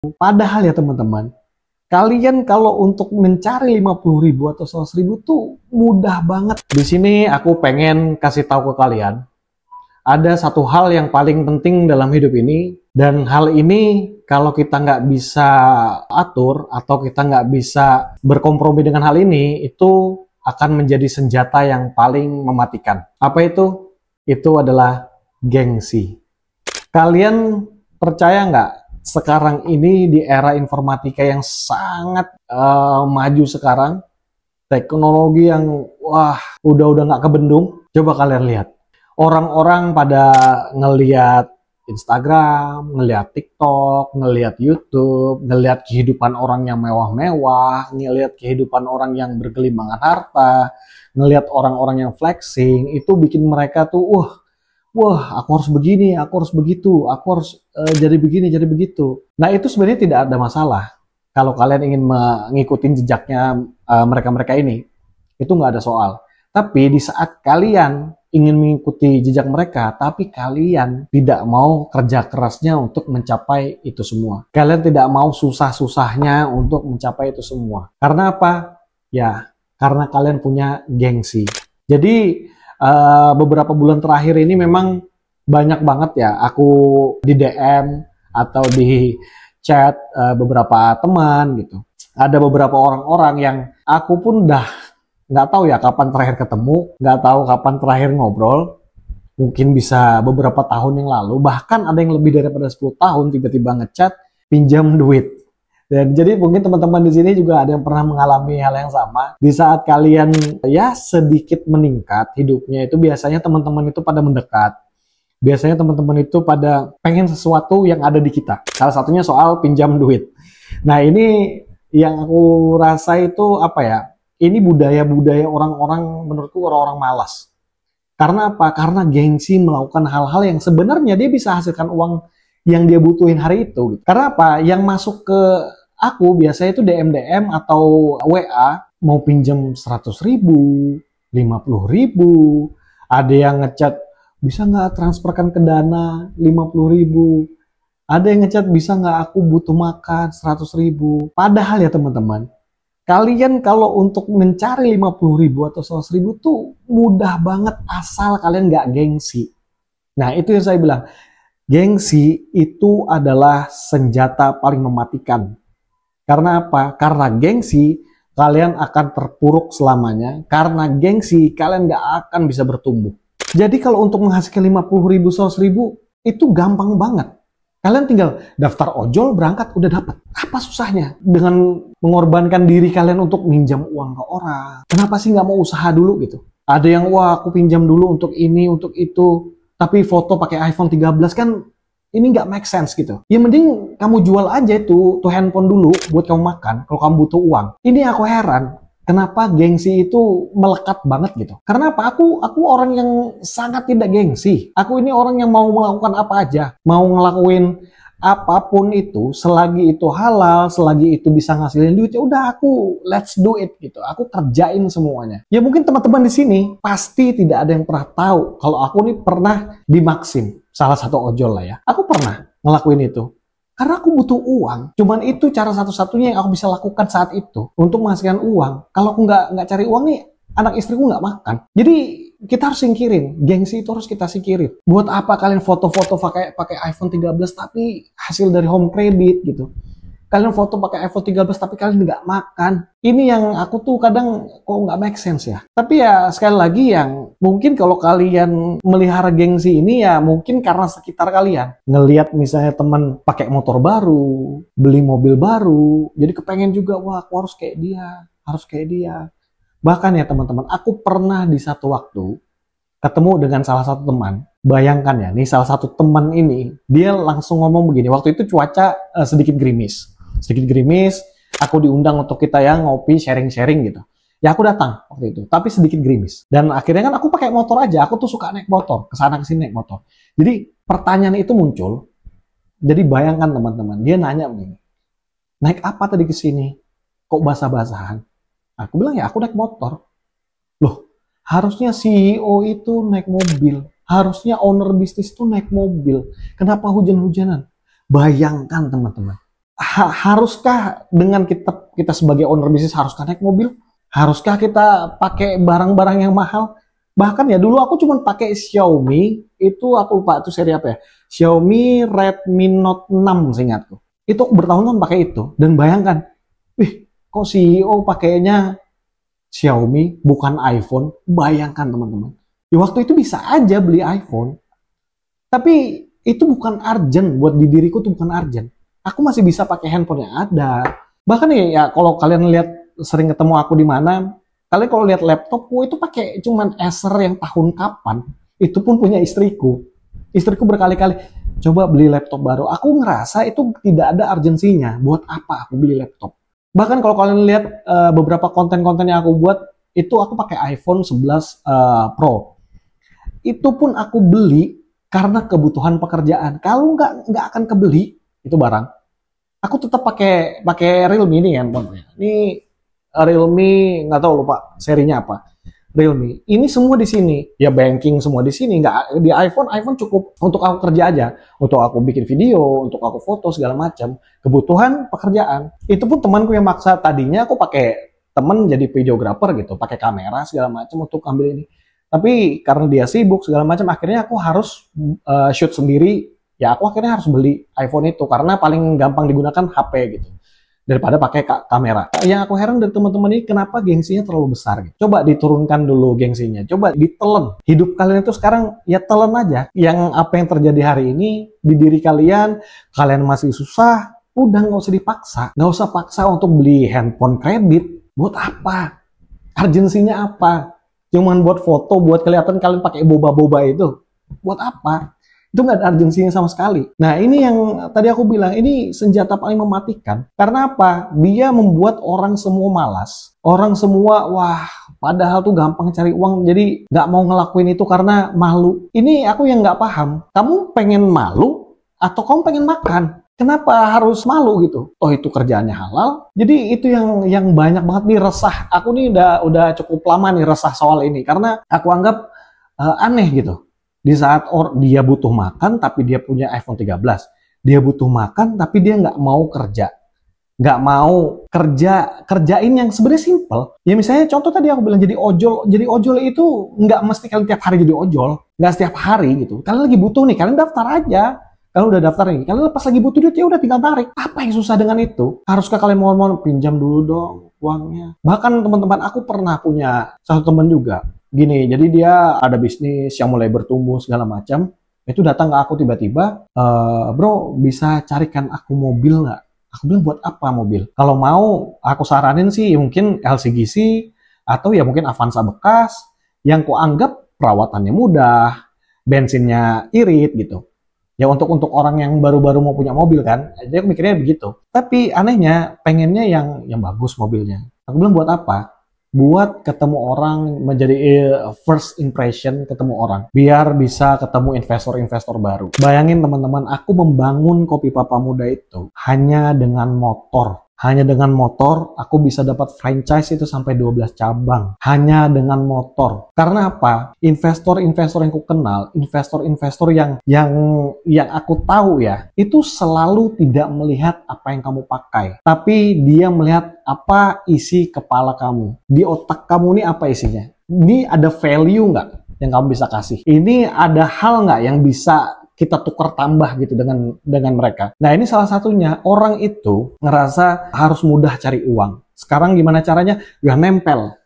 Padahal ya teman-teman, kalian kalau untuk mencari 50.000 atau 100.000 tuh mudah banget. Di sini aku pengen kasih tahu ke kalian, ada satu hal yang paling penting dalam hidup ini, dan hal ini kalau kita nggak bisa atur atau kita nggak bisa berkompromi dengan hal ini, itu akan menjadi senjata yang paling mematikan. Apa itu? Itu adalah gengsi. Kalian percaya nggak? Sekarang ini di era informatika yang sangat maju sekarang, teknologi yang udah nggak kebendung. Coba kalian lihat, orang-orang pada ngelihat Instagram, ngelihat TikTok, ngelihat YouTube, ngelihat kehidupan orang yang mewah-mewah, ngelihat kehidupan orang yang bergelimangan harta, ngelihat orang-orang yang flexing, itu bikin mereka tuh wah, aku harus begini, aku harus begitu, aku harus jadi begini, jadi begitu. Nah, itu sebenarnya tidak ada masalah. Kalau kalian ingin mengikuti jejaknya mereka-mereka ini, itu nggak ada soal. Tapi di saat kalian ingin mengikuti jejak mereka, tapi kalian tidak mau kerja kerasnya untuk mencapai itu semua. Kalian tidak mau susah-susahnya untuk mencapai itu semua. Karena apa? Ya, karena kalian punya gengsi. Jadi, beberapa bulan terakhir ini memang banyak banget ya aku di DM atau di chat beberapa teman gitu. Ada beberapa orang-orang yang aku pun udah nggak tahu ya kapan terakhir ketemu, nggak tahu kapan terakhir ngobrol. Mungkin bisa beberapa tahun yang lalu, bahkan ada yang lebih daripada 10 tahun tiba-tiba ngechat pinjam duit. Dan jadi mungkin teman-teman di sini juga ada yang pernah mengalami hal yang sama. Di saat kalian ya sedikit meningkat hidupnya, itu biasanya teman-teman itu pada mendekat. Biasanya teman-teman itu pada pengen sesuatu yang ada di kita. Salah satunya soal pinjam duit. Nah, ini yang aku rasa itu apa ya? Ini budaya-budaya orang-orang, menurutku orang-orang malas. Karena apa? Karena gengsi melakukan hal-hal yang sebenarnya dia bisa hasilkan uang yang dia butuhin hari itu. Karena apa? Yang masuk ke aku biasanya itu DM atau WA mau pinjam 100.000, 50.000, ada yang ngechat bisa nggak transferkan ke Dana 50.000, ada yang ngechat bisa nggak aku butuh makan 100.000. Padahal ya teman-teman, kalian kalau untuk mencari 50.000 atau 100.000 tuh mudah banget asal kalian nggak gengsi. Nah, itu yang saya bilang, gengsi itu adalah senjata paling mematikan. Karena apa? Karena gengsi kalian akan terpuruk selamanya. Karena gengsi kalian nggak akan bisa bertumbuh. Jadi kalau untuk menghasilkan 50.000, 100.000 itu gampang banget. Kalian tinggal daftar ojol, berangkat, udah dapat. Apa susahnya dengan mengorbankan diri kalian untuk minjam uang ke orang? Kenapa sih nggak mau usaha dulu gitu? Ada yang aku pinjam dulu untuk ini, untuk itu. Tapi foto pakai iPhone 13 kan ini nggak make sense gitu. Ya mending kamu jual aja tuh handphone dulu buat kamu makan kalau kamu butuh uang. Ini aku heran. Kenapa gengsi itu melekat banget gitu? Karena apa? Aku orang yang sangat tidak gengsi. Aku ini orang yang mau melakukan apa aja. Mau ngelakuin apapun itu, selagi itu halal, selagi itu bisa ngasilin duit, ya udah aku let's do it gitu. Aku kerjain semuanya. Ya mungkin teman-teman di sini pasti tidak ada yang pernah tahu kalau aku nih pernah di Maxim, salah satu ojol lah ya. Aku pernah ngelakuin itu. Karena aku butuh uang. Cuman itu cara satu-satunya yang aku bisa lakukan saat itu untuk menghasilkan uang. Kalau aku nggak cari uang nih, anak istriku nggak makan. Jadi kita harus singkirin. Gengsi itu harus kita singkirin. Buat apa kalian foto-foto pakai iPhone 13 tapi hasil dari home credit gitu. Kalian foto pakai iPhone 13 tapi kalian nggak makan. Ini yang aku tuh kadang kok nggak make sense ya. Tapi ya sekali lagi yang mungkin kalau kalian melihara gengsi ini ya mungkin karena sekitar kalian. Ngelihat misalnya teman pakai motor baru, beli mobil baru, jadi kepengen juga, wah aku harus kayak dia, harus kayak dia. Bahkan ya teman-teman, aku pernah di satu waktu ketemu dengan salah satu teman. Bayangkan ya, nih salah satu teman ini, dia langsung ngomong begini. Waktu itu cuaca sedikit gerimis. Sedikit gerimis, aku diundang untuk kita ya ngopi, sharing-sharing gitu. Ya aku datang waktu itu, tapi sedikit gerimis. Dan akhirnya kan aku pakai motor aja, aku tuh suka naik motor, kesana kesini naik motor. Jadi pertanyaan itu muncul, jadi bayangkan teman-teman, dia nanya begini, naik apa tadi ke sini? Kok basah-basahan? Aku bilang ya aku naik motor. Loh, harusnya CEO itu naik mobil. Harusnya owner bisnis itu naik mobil. Kenapa hujan-hujanan? Bayangkan teman-teman. Haruskah dengan kita sebagai owner bisnis haruskah naik mobil? Haruskah kita pakai barang-barang yang mahal? Bahkan ya dulu aku cuma pakai Xiaomi, itu aku lupa itu seri apa ya. Xiaomi Redmi Note 6 seingatku. Itu aku bertahun-tahun pakai itu. Dan bayangkan, wih, kok CEO pakainya Xiaomi bukan iPhone? Bayangkan teman-teman. Di waktu itu bisa aja beli iPhone. Tapi itu bukan urgent, buat di diriku itu bukan urgent. Aku masih bisa pakai handphone yang ada. Bahkan ya kalau kalian lihat sering ketemu aku di mana, kalian kalau lihat laptopku itu pakai cuman Acer yang tahun kapan, itu pun punya istriku. Istriku berkali-kali, coba beli laptop baru. Aku ngerasa itu tidak ada urgensinya. Buat apa aku beli laptop? Bahkan kalau kalian lihat beberapa konten-konten yang aku buat, itu aku pakai iPhone 11 Pro. Itu pun aku beli karena kebutuhan pekerjaan. Kalau nggak akan kebeli itu barang. Aku tetap pakai Realme ini handphone. Ini Realme, nggak tahu lupa serinya apa. Realme. Ini semua di sini. Ya banking semua di sini. Nggak di iPhone cukup untuk aku kerja aja. Untuk aku bikin video, untuk aku foto segala macam. Kebutuhan pekerjaan. Itu pun temanku yang maksa. Tadinya aku pakai temen jadi videographer gitu, pakai kamera segala macam untuk ambil ini. Tapi karena dia sibuk segala macam, akhirnya aku harus shoot sendiri. Ya aku akhirnya harus beli iPhone itu karena paling gampang digunakan HP gitu daripada pakai kamera. Yang aku heran dari teman-teman ini kenapa gengsinya terlalu besar gitu. Coba diturunkan dulu gengsinya, coba ditelen. Hidup kalian itu sekarang ya telen aja. Yang apa yang terjadi hari ini di diri kalian masih susah, udah nggak usah dipaksa. Nggak usah paksa untuk beli handphone kredit. Buat apa? Urgensinya apa? Cuman buat foto, buat kelihatan kalian pakai boba-boba itu. Buat apa? Itu nggak ada urgensinya sama sekali. Nah ini yang tadi aku bilang, ini senjata paling mematikan. Karena apa? Dia membuat orang semua malas. Orang semua, wah padahal tuh gampang cari uang, jadi nggak mau ngelakuin itu karena malu. Ini aku yang nggak paham. Kamu pengen malu atau kamu pengen makan? Kenapa harus malu gitu? Oh itu kerjaannya halal. Jadi itu yang banyak banget nih resah. Aku nih udah cukup lama nih resah soal ini. Karena aku anggap aneh gitu. Di saat dia butuh makan tapi dia punya iPhone 13. Dia butuh makan tapi dia nggak mau kerja. Nggak mau kerjain yang sebenarnya simple. Ya misalnya contoh tadi aku bilang jadi ojol. Jadi ojol itu nggak mesti kalian tiap hari jadi ojol. Nggak setiap hari gitu. Kalian lagi butuh nih, kalian daftar aja. Kalau udah daftar nih, kalian pas lagi butuh duit ya udah tinggal tarik. Apa yang susah dengan itu? Haruskah kalian mohon pinjam dulu dong uangnya? Bahkan teman-teman aku pernah punya satu teman juga. Gini, jadi dia ada bisnis yang mulai bertumbuh segala macam. Itu datang ke aku tiba-tiba, bro bisa carikan aku mobil nggak? Aku bilang buat apa mobil? Kalau mau aku saranin sih mungkin LCGC atau ya mungkin Avanza bekas yang kuanggap perawatannya mudah, bensinnya irit gitu. Ya untuk orang yang baru-baru mau punya mobil kan, jadi aku mikirnya begitu. Tapi anehnya pengennya yang bagus mobilnya. Aku bilang buat apa? Buat ketemu orang, menjadi first impression ketemu orang. Biar bisa ketemu investor-investor baru. Bayangin teman-teman, aku membangun Kopi Papa Muda itu hanya dengan motor. Hanya dengan motor, aku bisa dapat franchise itu sampai 12 cabang. Hanya dengan motor. Karena apa? Investor-investor yang aku kenal, investor-investor yang aku tahu ya, itu selalu tidak melihat apa yang kamu pakai. Tapi dia melihat apa isi kepala kamu. Di otak kamu ini apa isinya? Ini ada value nggak yang kamu bisa kasih? Ini ada hal nggak yang bisa kita tukar tambah gitu dengan mereka. Nah ini salah satunya, orang itu ngerasa harus mudah cari uang. Sekarang gimana caranya? Ya nempel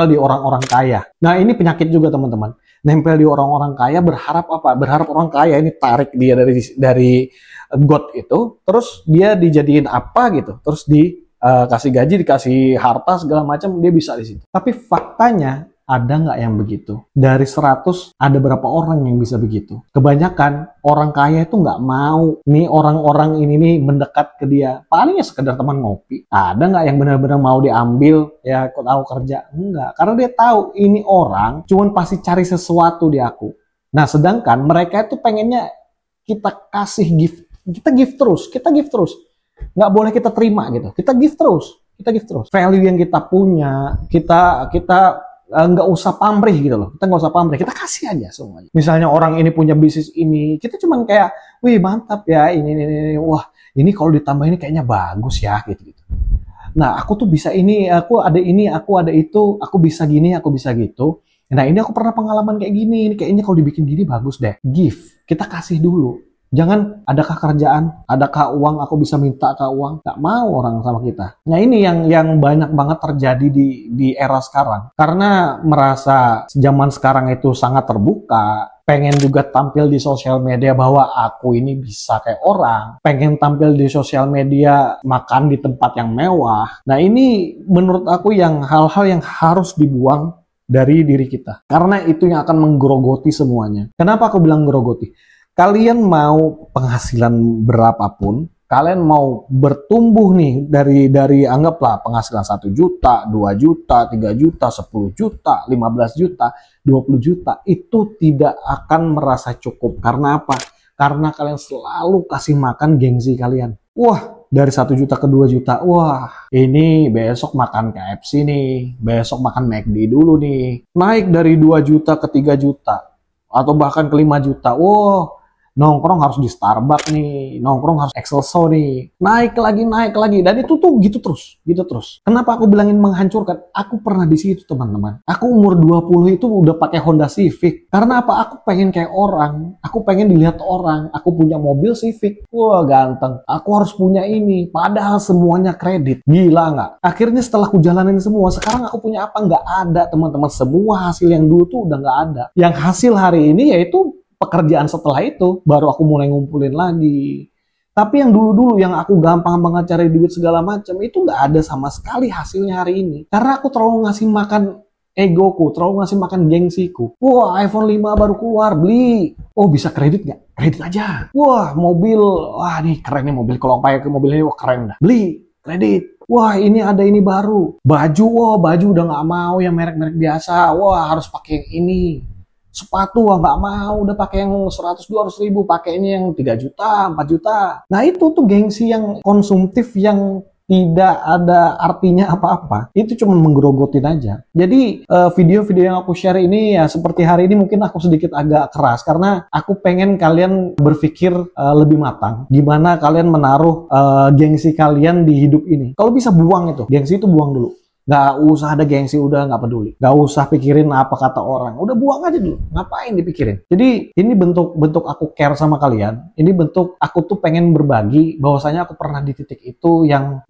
di orang-orang kaya. Nah ini penyakit juga teman-teman. Nempel di orang-orang kaya, berharap apa? Berharap orang kaya ini tarik dia dari God itu, terus dia dijadiin apa gitu, terus dikasih gaji, dikasih harta segala macam, dia bisa di situ. Tapi faktanya ada nggak yang begitu? Dari 100, ada berapa orang yang bisa begitu? Kebanyakan orang kaya itu nggak mau nih orang-orang ini nih mendekat ke dia. Palingnya sekedar teman ngopi. Ada nggak yang benar-benar mau diambil? Ya, kok tahu kerja? Enggak. Karena dia tahu ini orang cuman pasti cari sesuatu di aku. Nah, sedangkan mereka itu pengennya kita kasih gift. Kita gift terus. Nggak boleh kita terima gitu. Kita gift terus. Value yang kita punya, kita nggak usah pamrih gitu loh. Kita nggak usah pamrih, kita kasih aja semuanya. Misalnya orang ini punya bisnis ini, kita cuman kayak, wih mantap ya, ini. Wah, ini kalau ditambah ini kayaknya bagus ya, gitu. Nah, aku tuh bisa ini, aku ada ini, aku ada itu, aku bisa gini, aku bisa gitu. Nah, ini aku pernah pengalaman kayak gini, ini kayaknya kalau dibikin gini bagus deh. Give, kita kasih dulu. Jangan, adakah kerjaan, adakah uang, aku bisa minta ke uang. Nggak mau orang sama kita. Nah, ini yang banyak banget terjadi di era sekarang. Karena merasa zaman sekarang itu sangat terbuka, pengen juga tampil di sosial media bahwa aku ini bisa kayak orang, pengen tampil di sosial media makan di tempat yang mewah. Nah, ini menurut aku yang hal-hal yang harus dibuang dari diri kita. Karena itu yang akan menggerogoti semuanya. Kenapa aku bilang gerogoti? Kalian mau penghasilan berapapun, kalian mau bertumbuh nih dari anggaplah penghasilan 1 juta, 2 juta, 3 juta, 10 juta, 15 juta, 20 juta, itu tidak akan merasa cukup. Karena apa? Karena kalian selalu kasih makan gengsi kalian. Wah, dari 1 juta ke 2 juta, wah ini besok makan KFC nih, besok makan McD dulu nih. Naik dari 2 juta ke 3 juta, atau bahkan ke 5 juta, wah nongkrong harus di Starbucks nih, nongkrong harus Excelso nih, naik lagi, dan itu tuh gitu terus. Kenapa aku bilangin menghancurkan? Aku pernah di situ teman-teman. Aku umur 20 itu udah pakai Honda Civic. Karena apa? Aku pengen kayak orang, aku pengen dilihat orang, aku punya mobil Civic, wah ganteng, aku harus punya ini, padahal semuanya kredit, gila nggak? Akhirnya setelah aku jalanin semua, sekarang aku punya apa? Nggak ada teman-teman, semua hasil yang dulu tuh udah nggak ada. Yang hasil hari ini yaitu pekerjaan setelah itu, baru aku mulai ngumpulin lagi. Tapi yang dulu-dulu yang aku gampang banget cari duit segala macam, itu nggak ada sama sekali hasilnya hari ini. Karena aku terlalu ngasih makan egoku, terlalu ngasih makan gengsiku. Wah, iPhone 5 baru keluar, beli. Oh, bisa kredit nggak? Kredit aja. Wah, mobil, wah nih keren nih mobil. Kalau pakai ke mobil ini, wah keren dah. Beli, kredit. Wah, ini ada ini baru. Baju, wah baju udah nggak mau yang merek-merek biasa. Wah, harus pakai yang ini. Sepatu nggak mau, udah pakai yang 100-200 ribu, pakainya yang 3 juta, 4 juta. Nah itu tuh gengsi yang konsumtif yang tidak ada artinya apa-apa. Itu cuma menggerogotin aja. Jadi video-video yang aku share ini ya seperti hari ini mungkin aku sedikit agak keras karena aku pengen kalian berpikir lebih matang. Gimana kalian menaruh gengsi kalian di hidup ini. Kalau bisa buang itu, gengsi itu buang dulu. Gak usah ada gengsi, udah gak peduli. Gak usah pikirin apa kata orang. Udah buang aja dulu. Ngapain dipikirin? Jadi ini bentuk aku care sama kalian. Ini bentuk aku tuh pengen berbagi bahwasanya aku pernah di titik itu yang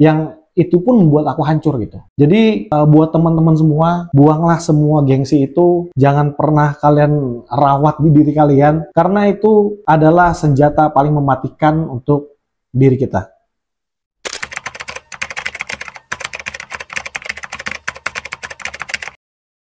itu pun membuat aku hancur gitu. Jadi buat teman-teman semua, buanglah semua gengsi itu. Jangan pernah kalian rawat di diri kalian. Karena itu adalah senjata paling mematikan untuk diri kita.